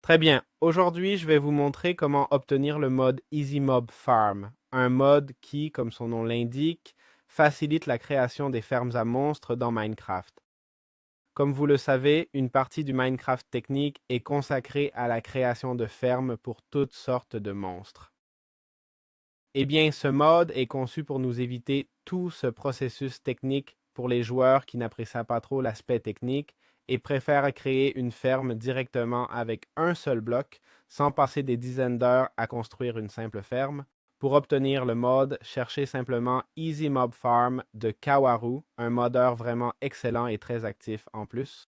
Très bien. Aujourd'hui, je vais vous montrer comment obtenir le mode Easy Mob Farm, un mode qui, comme son nom l'indique, facilite la création des fermes à monstres dans Minecraft. Comme vous le savez, une partie du Minecraft technique est consacrée à la création de fermes pour toutes sortes de monstres. Eh bien, ce mode est conçu pour nous éviter tout ce processus technique pour les joueurs qui n'apprécient pas trop l'aspect technique et préfèrent créer une ferme directement avec un seul bloc, sans passer des dizaines d'heures à construire une simple ferme. Pour obtenir le mode, cherchez simplement Easy Mob Farm de Kawaru, un modeur vraiment excellent et très actif en plus.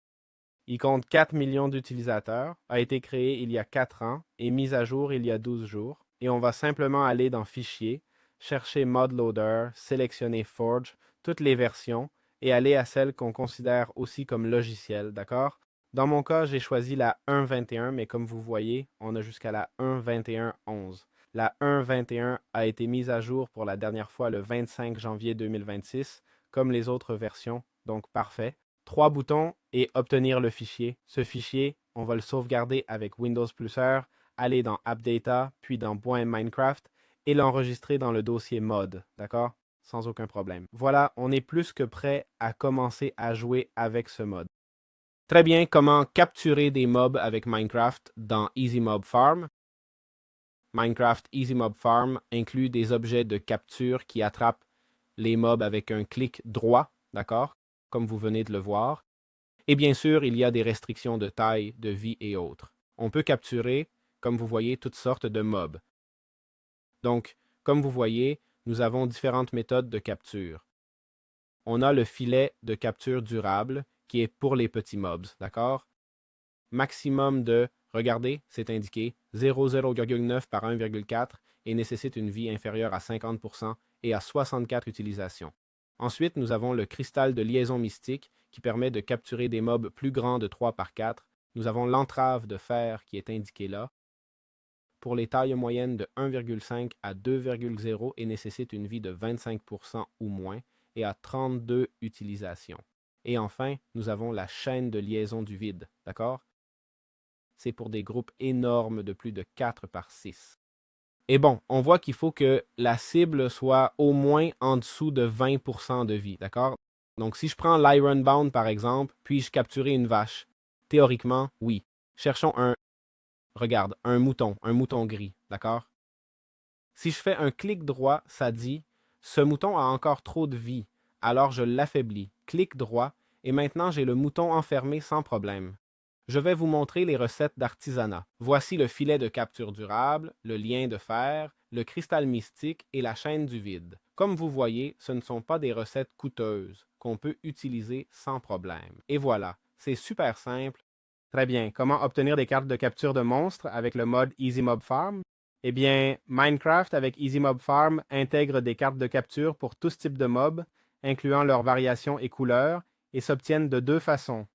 Il compte 4 millions d'utilisateurs, a été créé il y a 4 ans et mis à jour il y a 12 jours. Et on va simplement aller dans Fichier, chercher Mod Loader, sélectionner Forge, toutes les versions, et aller à celle qu'on considère aussi comme logiciel, d'accord? Dans mon cas, j'ai choisi la 1.21, mais comme vous voyez, on a jusqu'à la 1.21.11. La 1.21 a été mise à jour pour la dernière fois le 25 janvier 2026, comme les autres versions, donc parfait. Trois boutons et obtenir le fichier. Ce fichier, on va le sauvegarder avec Windows Plusher, aller dans App Data, puis dans .minecraft et l'enregistrer dans le dossier mod, d'accord? Sans aucun problème. Voilà, on est plus que prêt à commencer à jouer avec ce mode. Très bien, comment capturer des mobs avec Minecraft dans Easy Mob Farm? Minecraft Easy Mob Farm inclut des objets de capture qui attrapent les mobs avec un clic droit, d'accord? Comme vous venez de le voir. Et bien sûr, il y a des restrictions de taille, de vie et autres. On peut capturer, comme vous voyez, toutes sortes de mobs. Donc, comme vous voyez, nous avons différentes méthodes de capture. On a le filet de capture durable, qui est pour les petits mobs, d'accord? Maximum de, regardez, c'est indiqué, 0,9 par 1,4 et nécessite une vie inférieure à 50% et à 64 utilisations. Ensuite, nous avons le cristal de liaison mystique qui permet de capturer des mobs plus grands de 3 par 4. Nous avons l'entrave de fer qui est indiqué là pour les tailles moyennes de 1,5 à 2,0 et nécessite une vie de 25% ou moins et à 32 utilisations. Et enfin, nous avons la chaîne de liaison du vide, d'accord? C'est pour des groupes énormes de plus de 4 par 6. Et bon, on voit qu'il faut que la cible soit au moins en dessous de 20% de vie, d'accord? Donc, si je prends l'Ironbound, par exemple, puis-je capturer une vache? Théoriquement, oui. Cherchons regarde, un mouton gris, d'accord? Si je fais un clic droit, ça dit, ce mouton a encore trop de vie, alors je l'affaiblis. Clic droit, et maintenant j'ai le mouton enfermé sans problème. Je vais vous montrer les recettes d'artisanat. Voici le filet de capture durable, le lien de fer, le cristal mystique et la chaîne du vide. Comme vous voyez, ce ne sont pas des recettes coûteuses qu'on peut utiliser sans problème. Et voilà, c'est super simple. Très bien. Comment obtenir des cartes de capture de monstres avec le mode Easy Mob Farm? Eh bien, Minecraft avec Easy Mob Farm intègre des cartes de capture pour tous types de mobs, incluant leurs variations et couleurs, et s'obtiennent de deux façons.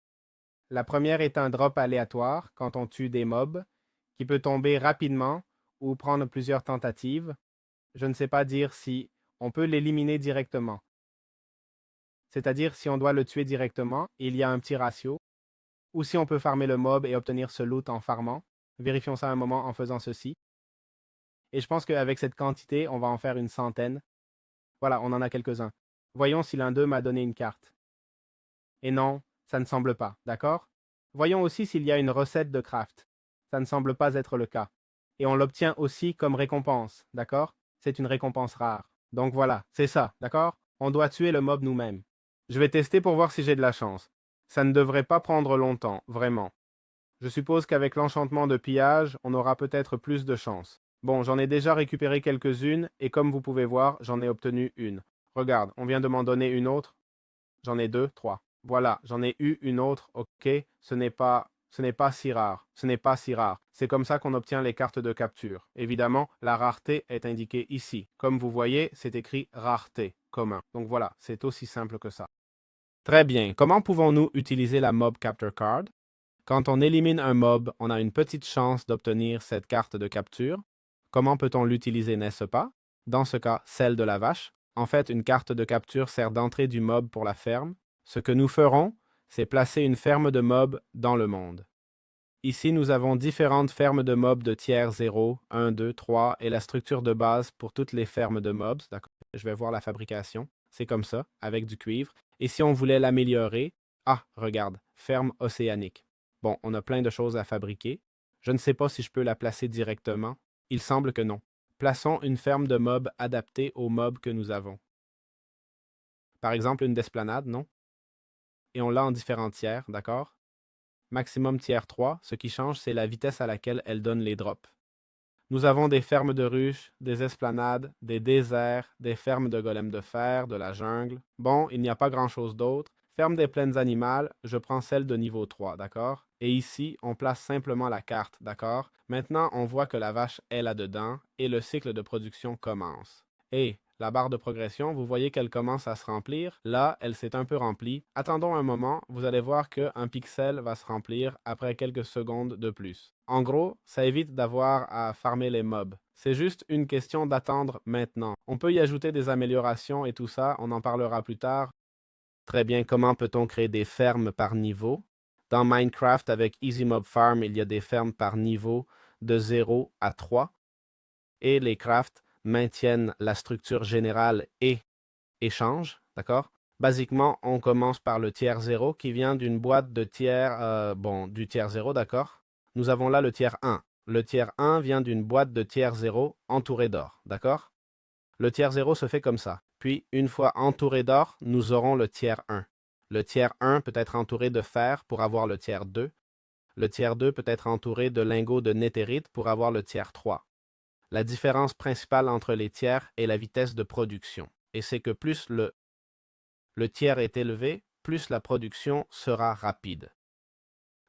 La première est un drop aléatoire quand on tue des mobs, qui peut tomber rapidement ou prendre plusieurs tentatives. Je ne sais pas dire si on peut l'éliminer directement. C'est-à-dire si on doit le tuer directement, il y a un petit ratio, ou si on peut farmer le mob et obtenir ce loot en farmant. Vérifions ça un moment en faisant ceci. Et je pense qu'avec cette quantité, on va en faire une centaine. Voilà, on en a quelques-uns. Voyons si l'un d'eux m'a donné une carte. Et non, ça ne semble pas, d'accord? Voyons aussi s'il y a une recette de craft. Ça ne semble pas être le cas. Et on l'obtient aussi comme récompense, d'accord? C'est une récompense rare. Donc voilà, c'est ça, d'accord? On doit tuer le mob nous-mêmes. Je vais tester pour voir si j'ai de la chance. Ça ne devrait pas prendre longtemps, vraiment. Je suppose qu'avec l'enchantement de pillage, on aura peut-être plus de chance. Bon, j'en ai déjà récupéré quelques-unes, et comme vous pouvez voir, j'en ai obtenu une. Regarde, on vient de m'en donner une autre. J'en ai deux, trois. Voilà, j'en ai eu une autre, ok. Ce n'est pas si rare. Ce n'est pas si rare. C'est comme ça qu'on obtient les cartes de capture. Évidemment, la rareté est indiquée ici. Comme vous voyez, c'est écrit rareté, commun. Donc voilà, c'est aussi simple que ça. Très bien. Comment pouvons-nous utiliser la Mob Capture Card? Quand on élimine un mob, on a une petite chance d'obtenir cette carte de capture. Comment peut-on l'utiliser, n'est-ce pas? Dans ce cas, celle de la vache. En fait, une carte de capture sert d'entrée du mob pour la ferme. Ce que nous ferons, c'est placer une ferme de mobs dans le monde. Ici, nous avons différentes fermes de mobs de tiers 0, 1, 2, 3 et la structure de base pour toutes les fermes de mobs. D'accord. Je vais voir la fabrication. C'est comme ça, avec du cuivre. Et si on voulait l'améliorer, ah, regarde, ferme océanique. Bon, on a plein de choses à fabriquer. Je ne sais pas si je peux la placer directement. Il semble que non. Plaçons une ferme de mobs adaptée aux mobs que nous avons. Par exemple, une d'esplanade, non? Et on l'a en différents tiers, d'accord? Maximum tiers 3, ce qui change, c'est la vitesse à laquelle elle donne les drops. Nous avons des fermes de ruches, des esplanades, des déserts, des fermes de golems de fer, de la jungle. Bon, il n'y a pas grand-chose d'autre. Ferme des plaines animales, je prends celle de niveau 3, d'accord? Et ici, on place simplement la carte, d'accord? Maintenant, on voit que la vache est là-dedans et le cycle de production commence. Et la barre de progression, vous voyez qu'elle commence à se remplir. Là, elle s'est un peu remplie. Attendons un moment, vous allez voir qu'un pixel va se remplir après quelques secondes de plus. En gros, ça évite d'avoir à farmer les mobs. C'est juste une question d'attendre maintenant. On peut y ajouter des améliorations et tout ça, on en parlera plus tard. Très bien, comment peut-on créer des fermes par niveau? Dans Minecraft, avec Easy Mob Farm, il y a des fermes par niveau de 0 à 3. Et les crafts maintiennent la structure générale et échangent, d'accord? Basiquement, on commence par le tiers 0 qui vient d'une boîte de tiers, du tiers 0, d'accord? Nous avons là le tiers 1. Le tiers 1 vient d'une boîte de tiers 0 entourée d'or, d'accord? Le tiers 0 se fait comme ça. Puis, une fois entouré d'or, nous aurons le tiers 1. Le tiers 1 peut être entouré de fer pour avoir le tiers 2. Le tiers 2 peut être entouré de lingots de néthérite pour avoir le tiers 3. La différence principale entre les tiers est la vitesse de production. Et c'est que plus le tiers est élevé, plus la production sera rapide.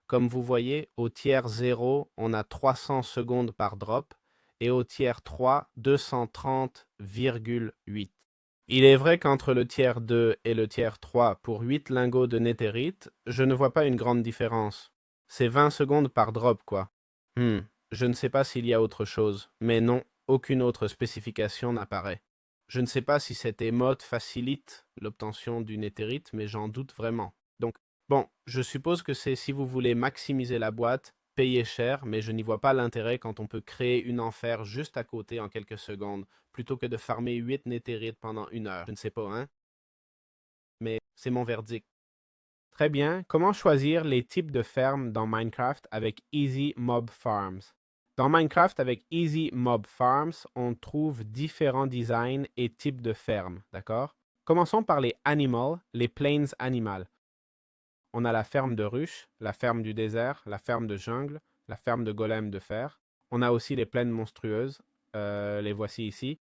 Comme vous voyez, au tiers 0, on a 300 secondes par drop et au tiers 3, 230,8. Il est vrai qu'entre le tiers 2 et le tiers 3, pour 8 lingots de néthérite, je ne vois pas une grande différence. C'est 20 secondes par drop, quoi. Je ne sais pas s'il y a autre chose, mais non, aucune autre spécification n'apparaît. Je ne sais pas si cette émote facilite l'obtention du néthérite, mais j'en doute vraiment. Donc, bon, je suppose que c'est si vous voulez maximiser la boîte, payer cher, mais je n'y vois pas l'intérêt quand on peut créer une enfer juste à côté en quelques secondes, plutôt que de farmer 8 néthérites pendant 1 heure. Je ne sais pas, hein? Mais c'est mon verdict. Très bien. Comment choisir les types de fermes dans Minecraft avec Easy Mob Farms? Dans Minecraft avec Easy Mob Farms, on trouve différents designs et types de fermes, d'accord? Commençons par les animals, les plains animales. On a la ferme de ruches, la ferme du désert, la ferme de jungle, la ferme de golem de fer. On a aussi les plaines monstrueuses, les voici ici.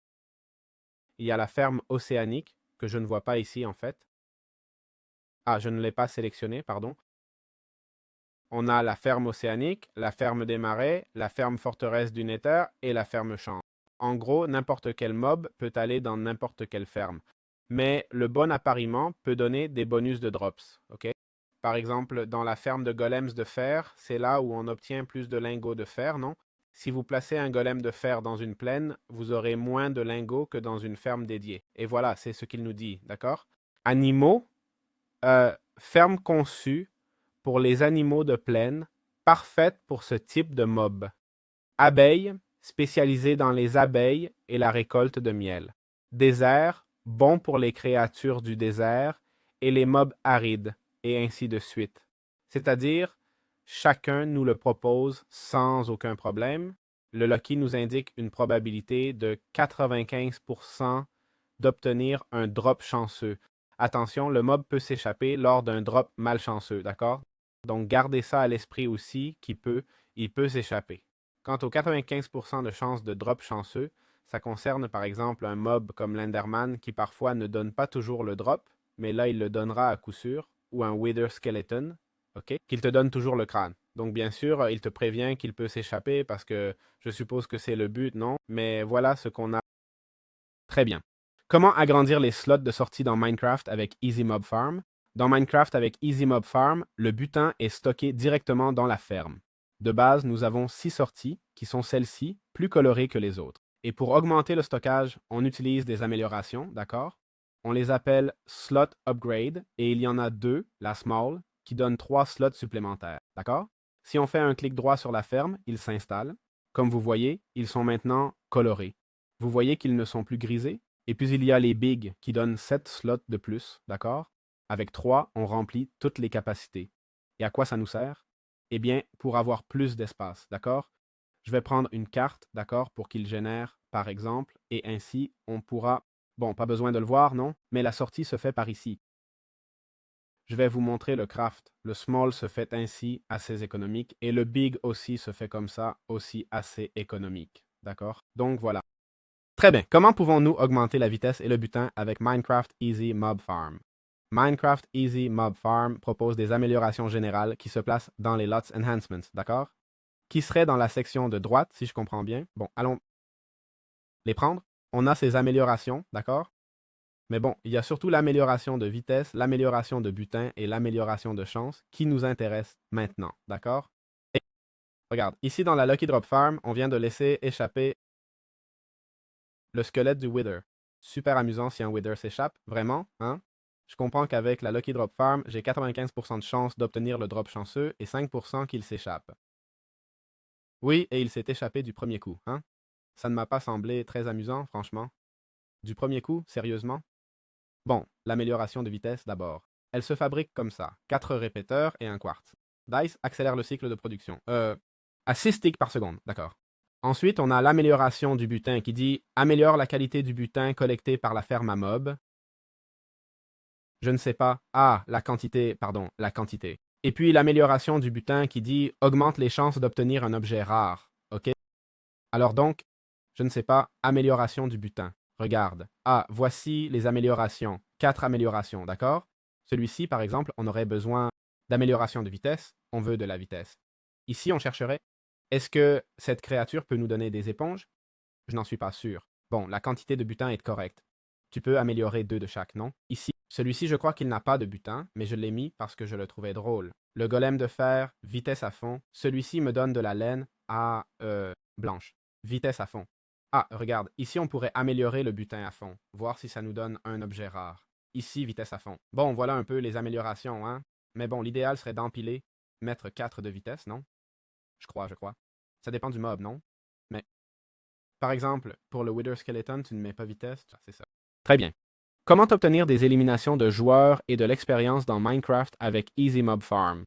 Il y a la ferme océanique, que je ne vois pas ici en fait. Ah, je ne l'ai pas sélectionné, pardon. On a la ferme océanique, la ferme des marais, la ferme forteresse du Nether et la ferme champ. En gros, n'importe quel mob peut aller dans n'importe quelle ferme. Mais le bon appariement peut donner des bonus de drops, ok? Par exemple, dans la ferme de golems de fer, c'est là où on obtient plus de lingots de fer, non? Si vous placez un golem de fer dans une plaine, vous aurez moins de lingots que dans une ferme dédiée. Et voilà, c'est ce qu'il nous dit, d'accord? Animaux, ferme conçue pour les animaux de plaine, parfaite pour ce type de mob. Abeilles, spécialisées dans les abeilles et la récolte de miel. Désert, bon pour les créatures du désert et les mobs arides, et ainsi de suite. C'est-à-dire, chacun nous le propose sans aucun problème. Le Lucky nous indique une probabilité de 95% d'obtenir un drop chanceux. Attention, le mob peut s'échapper lors d'un drop malchanceux, d'accord? Donc, gardez ça à l'esprit aussi, il peut s'échapper. Quant aux 95% de chances de drop chanceux, ça concerne par exemple un mob comme l'Enderman qui parfois ne donne pas toujours le drop, mais là il le donnera à coup sûr, ou un Wither Skeleton, ok, qu'il te donne toujours le crâne. Donc bien sûr, il te prévient qu'il peut s'échapper parce que je suppose que c'est le but, non? Mais voilà ce qu'on a. Très bien. Comment agrandir les slots de sortie dans Minecraft avec Easy Mob Farm? Dans Minecraft avec Easy Mob Farm, le butin est stocké directement dans la ferme. De base, nous avons 6 sorties, qui sont celles-ci, plus colorées que les autres. Et pour augmenter le stockage, on utilise des améliorations, d'accord? On les appelle Slot Upgrade, et il y en a 2, la Small, qui donne 3 slots supplémentaires, d'accord? Si on fait un clic droit sur la ferme, ils s'installent. Comme vous voyez, ils sont maintenant colorés. Vous voyez qu'ils ne sont plus grisés. Et puis il y a les bigs qui donnent 7 slots de plus, d'accord? Avec 3, on remplit toutes les capacités. Et à quoi ça nous sert? Eh bien, pour avoir plus d'espace, d'accord? Je vais prendre une carte, d'accord, pour qu'il génère, par exemple, et ainsi, on pourra... Bon, pas besoin de le voir, non? Mais la sortie se fait par ici. Je vais vous montrer le craft. Le small se fait ainsi, assez économique, et le big aussi se fait comme ça, aussi assez économique, d'accord? Donc voilà. Très bien. Comment pouvons-nous augmenter la vitesse et le butin avec Minecraft Easy Mob Farm? Minecraft Easy Mob Farm propose des améliorations générales qui se placent dans les Lots Enhancements, d'accord? Qui seraient dans la section de droite, si je comprends bien. Bon, allons les prendre. On a ces améliorations, d'accord? Mais bon, il y a surtout l'amélioration de vitesse, l'amélioration de butin et l'amélioration de chance qui nous intéressent maintenant, d'accord? Et regarde, ici dans la Lucky Drop Farm, on vient de laisser échapper le squelette du Wither. Super amusant si un Wither s'échappe, vraiment, hein? Je comprends qu'avec la Lucky Drop Farm, j'ai 95% de chance d'obtenir le drop chanceux et 5% qu'il s'échappe. Oui, et il s'est échappé du premier coup, hein? Ça ne m'a pas semblé très amusant, franchement. Du premier coup, sérieusement? Bon, l'amélioration de vitesse d'abord. Elle se fabrique comme ça, 4 répéteurs et un quartz. Dice accélère le cycle de production. À 6 sticks par seconde, d'accord. Ensuite, on a l'amélioration du butin qui dit améliore la qualité du butin collecté par la ferme à mob. Je ne sais pas. Ah, la quantité, pardon, la quantité. Et puis l'amélioration du butin qui dit augmente les chances d'obtenir un objet rare. OK? Alors donc, je ne sais pas, amélioration du butin. Regarde. Ah, voici les améliorations. 4 améliorations, d'accord? Celui-ci, par exemple, on aurait besoin d'amélioration de vitesse. On veut de la vitesse. Ici, on chercherait, est-ce que cette créature peut nous donner des éponges? Je n'en suis pas sûr. Bon, la quantité de butin est correcte. Tu peux améliorer 2 de chaque, non? Ici, celui-ci, je crois qu'il n'a pas de butin, mais je l'ai mis parce que je le trouvais drôle. Le golem de fer, vitesse à fond. Celui-ci me donne de la laine à blanche. Vitesse à fond. Ah, regarde, ici on pourrait améliorer le butin à fond, voir si ça nous donne un objet rare. Ici, vitesse à fond. Bon, voilà un peu les améliorations, hein? Mais bon, l'idéal serait d'empiler, mettre 4 de vitesse, non? Je crois. Ça dépend du mob, non? Mais, par exemple, pour le Wither Skeleton, tu ne mets pas vitesse, c'est ça. Très bien. Comment obtenir des éliminations de joueurs et de l'expérience dans Minecraft avec Easy Mob Farm?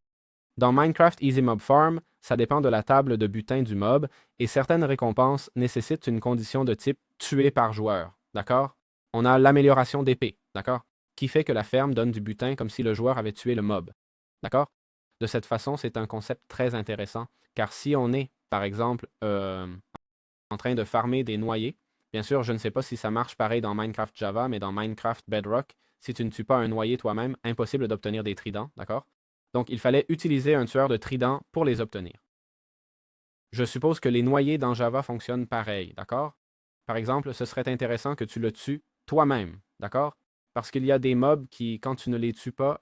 Dans Minecraft Easy Mob Farm, ça dépend de la table de butin du mob et certaines récompenses nécessitent une condition de type tué par joueur. D'accord? On a l'amélioration d'épée, d'accord? Qui fait que la ferme donne du butin comme si le joueur avait tué le mob. D'accord? De cette façon, c'est un concept très intéressant car si on est, par exemple, en train de farmer des noyers, bien sûr, je ne sais pas si ça marche pareil dans Minecraft Java, mais dans Minecraft Bedrock, si tu ne tues pas un noyer toi-même, impossible d'obtenir des tridents, d'accord? Donc, il fallait utiliser un tueur de tridents pour les obtenir. Je suppose que les noyés dans Java fonctionnent pareil, d'accord? Par exemple, ce serait intéressant que tu le tues toi-même, d'accord? Parce qu'il y a des mobs qui, quand tu ne les tues pas,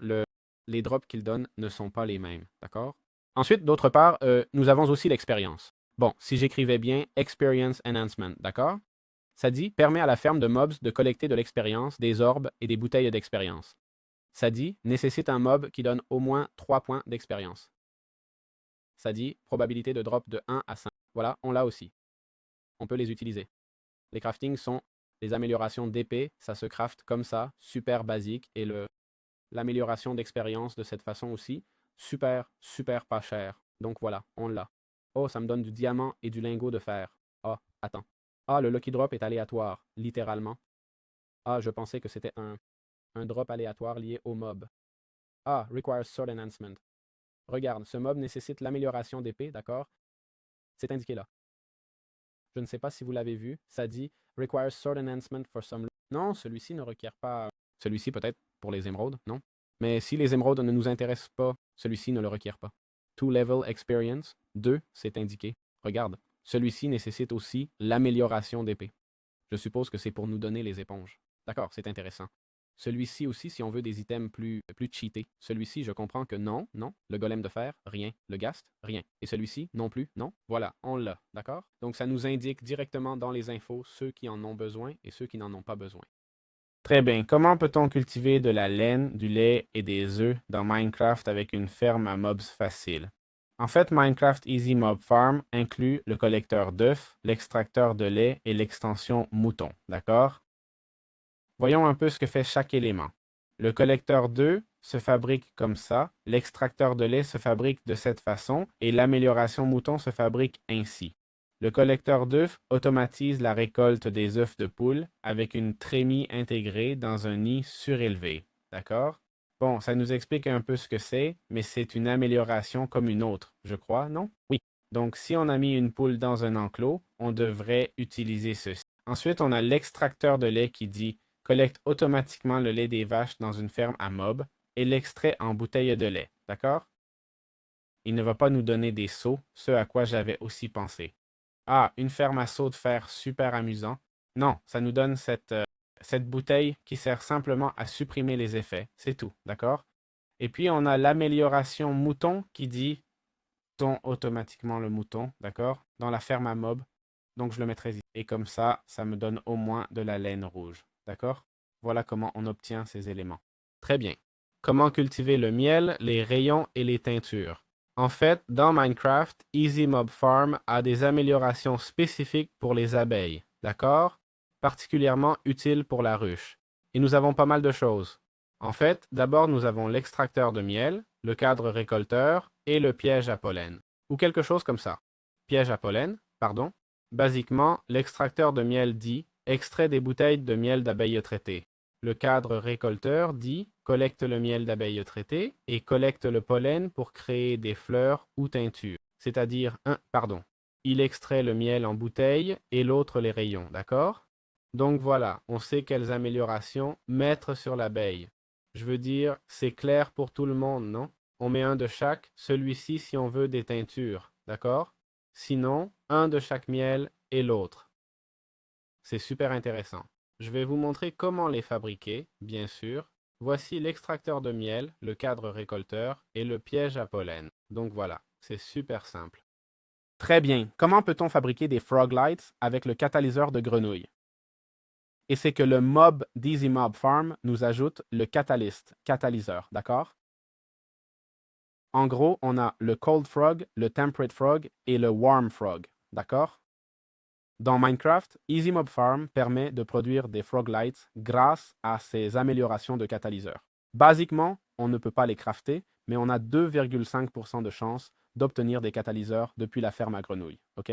les drops qu'ils donnent ne sont pas les mêmes, d'accord? Ensuite, d'autre part, nous avons aussi l'expérience. Bon, si j'écrivais bien Experience Enhancement, d'accord? Ça dit permet à la ferme de mobs de collecter de l'expérience, des orbes et des bouteilles d'expérience. Ça dit nécessite un mob qui donne au moins 3 points d'expérience. Ça dit probabilité de drop de 1 à 5. Voilà, on l'a aussi. On peut les utiliser. Les craftings sont les améliorations d'épée, ça se craft comme ça, super basique, et l'amélioration d'expérience de cette façon aussi, super pas cher. Donc voilà, on l'a. Oh, ça me donne du diamant et du lingot de fer. Ah, attends. Ah, le lucky drop est aléatoire, littéralement. Ah, je pensais que c'était un drop aléatoire lié au mob. Ah, requires sword enhancement. Regarde, ce mob nécessite l'amélioration d'épée, d'accord? C'est indiqué là. Je ne sais pas si vous l'avez vu. Ça dit requires sword enhancement for some. Non, celui-ci ne requiert pas. Celui-ci peut-être pour les émeraudes, non? Mais si les émeraudes ne nous intéressent pas, celui-ci ne le requiert pas. 2 level experience, 2, c'est indiqué. Regarde, celui-ci nécessite aussi l'amélioration d'épée. Je suppose que c'est pour nous donner les éponges. D'accord, c'est intéressant. Celui-ci aussi, si on veut des items plus cheatés. Celui-ci, je comprends que non, non. Le golem de fer, rien. Le ghast, rien. Et celui-ci, non plus, non. Voilà, on l'a, d'accord? Donc ça nous indique directement dans les infos ceux qui en ont besoin et ceux qui n'en ont pas besoin. Très bien. Comment peut-on cultiver de la laine, du lait et des œufs dans Minecraft avec une ferme à mobs facile? En fait, Minecraft Easy Mob Farm inclut le collecteur d'œufs, l'extracteur de lait et l'extension mouton, d'accord? Voyons un peu ce que fait chaque élément. Le collecteur d'œufs se fabrique comme ça, l'extracteur de lait se fabrique de cette façon et l'amélioration mouton se fabrique ainsi. Le collecteur d'œufs automatise la récolte des œufs de poule avec une trémie intégrée dans un nid surélevé. D'accord? Bon, ça nous explique un peu ce que c'est, mais c'est une amélioration comme une autre, je crois, non? Oui. Donc, si on a mis une poule dans un enclos, on devrait utiliser ceci. Ensuite, on a l'extracteur de lait qui dit collecte automatiquement le lait des vaches dans une ferme à mob et l'extrait en bouteille de lait. D'accord? Il ne va pas nous donner des seaux, ce à quoi j'avais aussi pensé. Ah, une ferme à seaux de fer super amusant. Non, ça nous donne cette bouteille qui sert simplement à supprimer les effets. C'est tout, d'accord? Et puis, on a l'amélioration mouton qui dit ton automatiquement le mouton, d'accord? Dans la ferme à mob. Donc, je le mettrai ici. Et comme ça me donne au moins de la laine rouge, d'accord? Voilà comment on obtient ces éléments. Très bien. Comment cultiver le miel, les rayons et les teintures? En fait, dans Minecraft, Easy Mob Farm a des améliorations spécifiques pour les abeilles, d'accord? Particulièrement utiles pour la ruche. Et nous avons pas mal de choses. En fait, d'abord, nous avons l'extracteur de miel, le cadre récolteur et le piège à pollen. Ou quelque chose comme ça. Piège à pollen, pardon. Basiquement, l'extracteur de miel dit extrait des bouteilles de miel d'abeilles traitées. Le cadre récolteur dit collecte le miel d'abeilles traitées et collecte le pollen pour créer des fleurs ou teintures. C'est-à-dire il extrait le miel en bouteille et l'autre les rayons, d'accord? Donc voilà, on sait quelles améliorations mettre sur l'abeille. Je veux dire, c'est clair pour tout le monde, non? On met un de chaque, celui-ci si on veut des teintures, d'accord? Sinon, un de chaque miel et l'autre. C'est super intéressant. Je vais vous montrer comment les fabriquer, bien sûr. Voici l'extracteur de miel, le cadre récolteur et le piège à pollen. Donc voilà, c'est super simple. Très bien. Comment peut-on fabriquer des frog lights avec le catalyseur de grenouille? Et c'est que le mob d'Easy Mob Farm nous ajoute le catalyseur, d'accord? En gros, on a le cold frog, le temperate frog et le warm frog, d'accord? Dans Minecraft, Easy Mob Farm permet de produire des frog lights grâce à ces améliorations de catalyseur. Basiquement, on ne peut pas les crafter, mais on a 2,5% de chance d'obtenir des catalyseurs depuis la ferme à grenouilles, ok?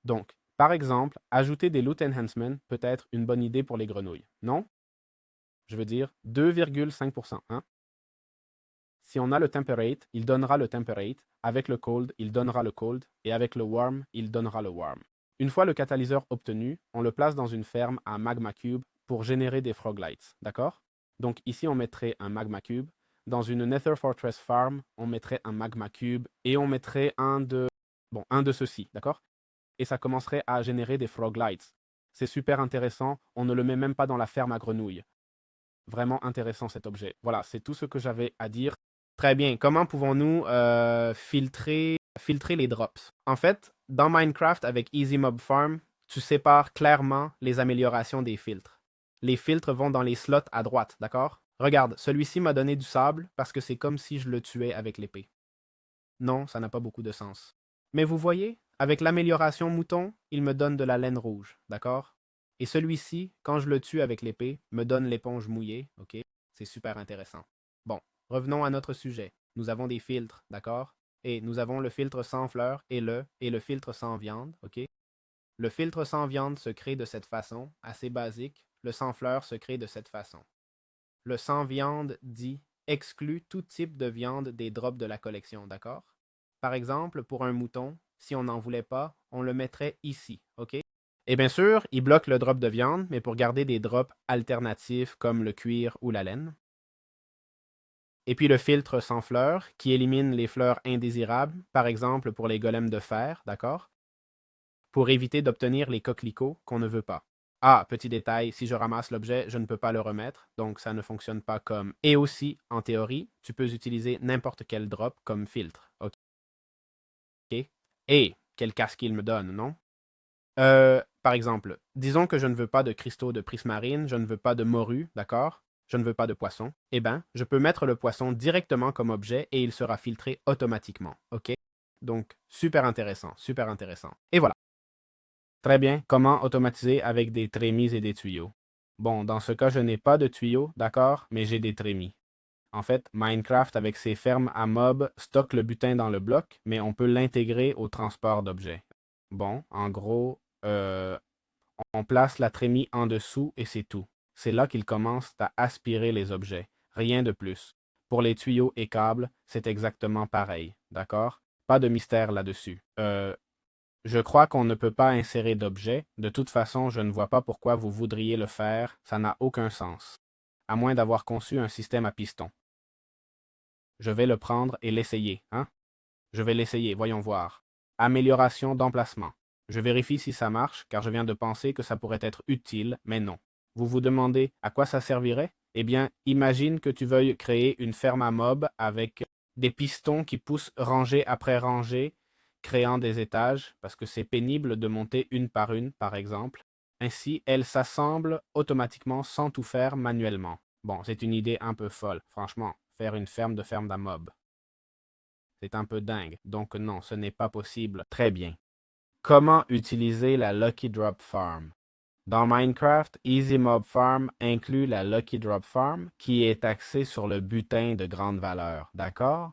Donc, par exemple, ajouter des loot enhancements peut être une bonne idée pour les grenouilles, non? Je veux dire 2,5%, hein? Si on a le temperate, il donnera le temperate. Avec le cold, il donnera le cold. Et avec le warm, il donnera le warm. Une fois le catalyseur obtenu, on le place dans une ferme à magma cube pour générer des frog lights. D'accord? Donc ici, on mettrait un magma cube. Dans une Nether Fortress farm, on mettrait un magma cube et on mettrait un de ceux-ci. D'accord? Et ça commencerait à générer des frog lights. C'est super intéressant. On ne le met même pas dans la ferme à grenouilles. Vraiment intéressant cet objet. Voilà, c'est tout ce que j'avais à dire. Très bien. Comment pouvons-nous filtrer les drops? En fait, dans Minecraft avec Easy Mob Farm, tu sépares clairement les améliorations des filtres. Les filtres vont dans les slots à droite, d'accord? Regarde, celui-ci m'a donné du sable parce que c'est comme si je le tuais avec l'épée. Non, ça n'a pas beaucoup de sens. Mais vous voyez, avec l'amélioration mouton, il me donne de la laine rouge, d'accord? Et celui-ci, quand je le tue avec l'épée, me donne l'éponge mouillée, ok? C'est super intéressant. Bon, revenons à notre sujet. Nous avons des filtres, d'accord? Et nous avons le filtre sans fleurs et le filtre sans viande, ok? Le filtre sans viande se crée de cette façon, assez basique. Le sans fleurs se crée de cette façon. Le sans viande dit exclut tout type de viande des drops de la collection, d'accord? Par exemple, pour un mouton, si on n'en voulait pas, on le mettrait ici, ok? Et bien sûr, il bloque le drop de viande, mais pour garder des drops alternatifs comme le cuir ou la laine. Et puis le filtre sans fleurs, qui élimine les fleurs indésirables, par exemple pour les golems de fer, d'accord? Pour éviter d'obtenir les coquelicots qu'on ne veut pas. Ah, petit détail, si je ramasse l'objet, je ne peux pas le remettre, donc ça ne fonctionne pas comme. Et aussi, en théorie, tu peux utiliser n'importe quel drop comme filtre, ok? Et quel casque il me donne, non? Par exemple, disons que je ne veux pas de cristaux de prismarine, je ne veux pas de morue, d'accord? je ne veux pas de poisson, eh bien, je peux mettre le poisson directement comme objet et il sera filtré automatiquement. OK? Donc, super intéressant, super intéressant. Et voilà. Très bien. Comment automatiser avec des trémies et des tuyaux? Bon, dans ce cas, je n'ai pas de tuyaux, d'accord, mais j'ai des trémies. En fait, Minecraft, avec ses fermes à mobs, stocke le butin dans le bloc, mais on peut l'intégrer au transport d'objets. Bon, en gros, on place la trémie en dessous et c'est tout. C'est là qu'il commence à aspirer les objets. Rien de plus. Pour les tuyaux et câbles, c'est exactement pareil. D'accord? Pas de mystère là-dessus. Je crois qu'on ne peut pas insérer d'objets. De toute façon, je ne vois pas pourquoi vous voudriez le faire. Ça n'a aucun sens. À moins d'avoir conçu un système à piston. Je vais le prendre et l'essayer, hein? Je vais l'essayer, voyons voir. Amélioration d'emplacement. Je vérifie si ça marche, car je viens de penser que ça pourrait être utile, mais non. Vous vous demandez à quoi ça servirait? Eh bien, imagine que tu veuilles créer une ferme à mobs avec des pistons qui poussent rangée après rangée, créant des étages, parce que c'est pénible de monter une, par exemple. Ainsi, elles s'assemblent automatiquement sans tout faire manuellement. Bon, c'est une idée un peu folle, franchement, faire une ferme à mobs. C'est un peu dingue. Donc non, ce n'est pas possible. Très bien. Comment utiliser la Lucky Drop Farm? Dans Minecraft, Easy Mob Farm inclut la Lucky Drop Farm qui est axée sur le butin de grande valeur. D'accord?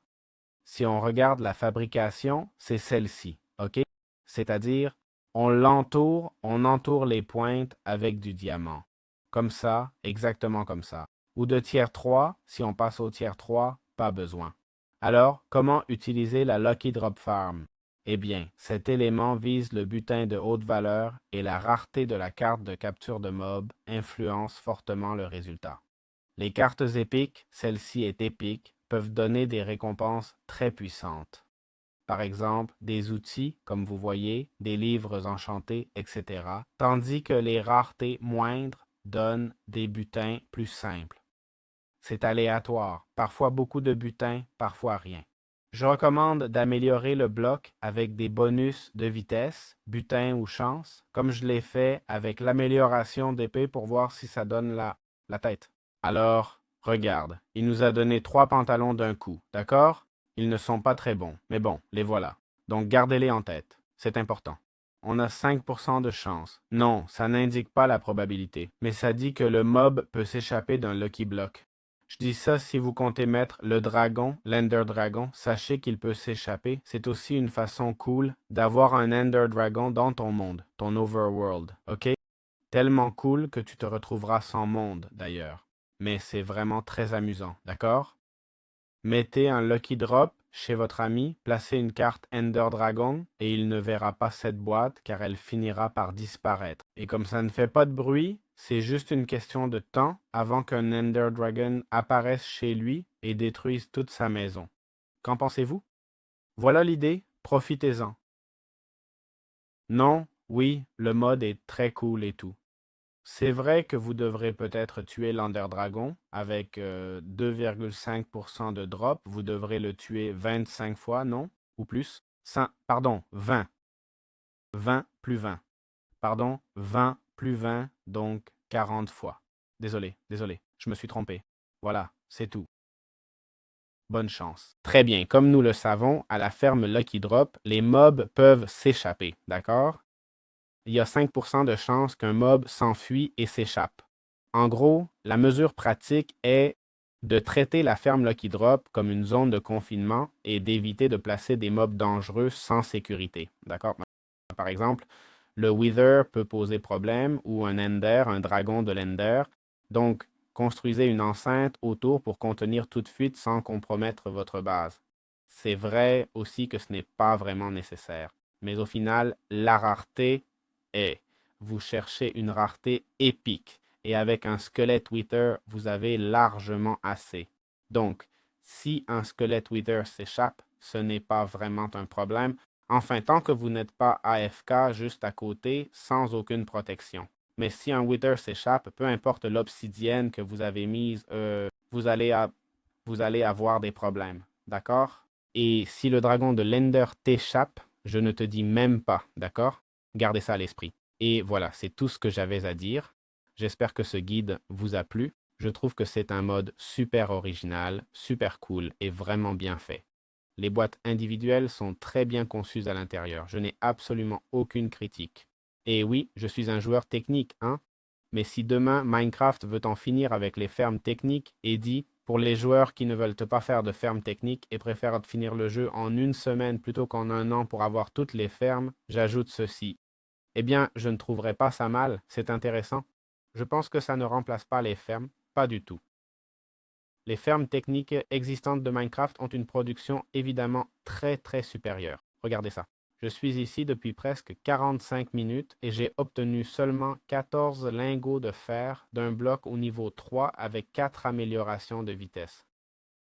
Si on regarde la fabrication, c'est celle-ci. OK? C'est-à-dire, on entoure les pointes avec du diamant. Comme ça, exactement comme ça. Ou de tiers 3, si on passe au tiers 3, pas besoin. Alors, comment utiliser la Lucky Drop Farm? Eh bien, cet élément vise le butin de haute valeur et la rareté de la carte de capture de mob influence fortement le résultat. Les cartes épiques, celle-ci est épique, peuvent donner des récompenses très puissantes. Par exemple, des outils, comme vous voyez, des livres enchantés, etc. Tandis que les raretés moindres donnent des butins plus simples. C'est aléatoire, parfois beaucoup de butins, parfois rien. Je recommande d'améliorer le bloc avec des bonus de vitesse, butin ou chance, comme je l'ai fait avec l'amélioration d'épée pour voir si ça donne la tête. Alors, regarde, il nous a donné 3 pantalons d'un coup, d'accord? Ils ne sont pas très bons, mais bon, les voilà. Donc gardez-les en tête, c'est important. On a 5% de chance. Non, ça n'indique pas la probabilité, mais ça dit que le mob peut s'échapper d'un Lucky Block. Je dis ça si vous comptez mettre le dragon, l'Ender Dragon, sachez qu'il peut s'échapper. C'est aussi une façon cool d'avoir un Ender Dragon dans ton monde, ton overworld, ok? Tellement cool que tu te retrouveras sans monde, d'ailleurs. Mais c'est vraiment très amusant, d'accord? Mettez un Lucky Drop chez votre ami, placez une carte Ender Dragon et il ne verra pas cette boîte car elle finira par disparaître. Et comme ça ne fait pas de bruit, c'est juste une question de temps avant qu'un Ender Dragon apparaisse chez lui et détruise toute sa maison. Qu'en pensez-vous? Voilà l'idée, profitez-en. Non, oui, le mode est très cool et tout. C'est vrai que vous devrez peut-être tuer l'Ender Dragon avec 2,5% de drop. Vous devrez le tuer 25 fois, non? Ou plus? Pardon, 20. 20 plus 20. Pardon, 20 plus 20, donc 40 fois. Désolé, je me suis trompé. Voilà, c'est tout. Bonne chance. Très bien, comme nous le savons, à la ferme Lucky Drop, les mobs peuvent s'échapper, d'accord? Il y a 5% de chances qu'un mob s'enfuit et s'échappe. En gros, la mesure pratique est de traiter la ferme Lucky Drop comme une zone de confinement et d'éviter de placer des mobs dangereux sans sécurité. D'accord? Par exemple, le Wither peut poser problème ou un Ender, un dragon de l'Ender. Donc, construisez une enceinte autour pour contenir toute fuite sans compromettre votre base. C'est vrai aussi que ce n'est pas vraiment nécessaire. Mais au final, la rareté est, vous cherchez une rareté épique. Et avec un squelette Wither, vous avez largement assez. Donc, si un squelette Wither s'échappe, ce n'est pas vraiment un problème. Enfin, tant que vous n'êtes pas AFK juste à côté, sans aucune protection. Mais si un Wither s'échappe, peu importe l'obsidienne que vous avez mise, vous allez avoir des problèmes. D'accord? Et si le dragon de l'Ender t'échappe, je ne te dis même pas. D'accord? Gardez ça à l'esprit. Et voilà, c'est tout ce que j'avais à dire. J'espère que ce guide vous a plu. Je trouve que c'est un mode super original, super cool et vraiment bien fait. Les boîtes individuelles sont très bien conçues à l'intérieur. Je n'ai absolument aucune critique. Et oui, je suis un joueur technique, hein? Mais si demain Minecraft veut en finir avec les fermes techniques et dit, pour les joueurs qui ne veulent pas faire de fermes techniques et préfèrent finir le jeu en une semaine plutôt qu'en un an pour avoir toutes les fermes, j'ajoute ceci. Eh bien, je ne trouverais pas ça mal, c'est intéressant. Je pense que ça ne remplace pas les fermes, pas du tout. Les fermes techniques existantes de Minecraft ont une production évidemment très supérieure. Regardez ça. Je suis ici depuis presque 45 minutes et j'ai obtenu seulement 14 lingots de fer d'un bloc au niveau 3 avec 4 améliorations de vitesse.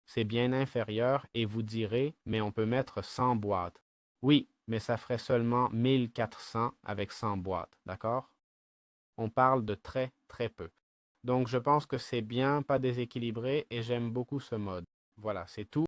C'est bien inférieur et vous direz, mais on peut mettre 100 boîtes. Oui, mais ça ferait seulement 1400 avec 100 boîtes, d'accord? On parle de très peu. Donc je pense que c'est bien, pas déséquilibré et j'aime beaucoup ce mode. Voilà, c'est tout.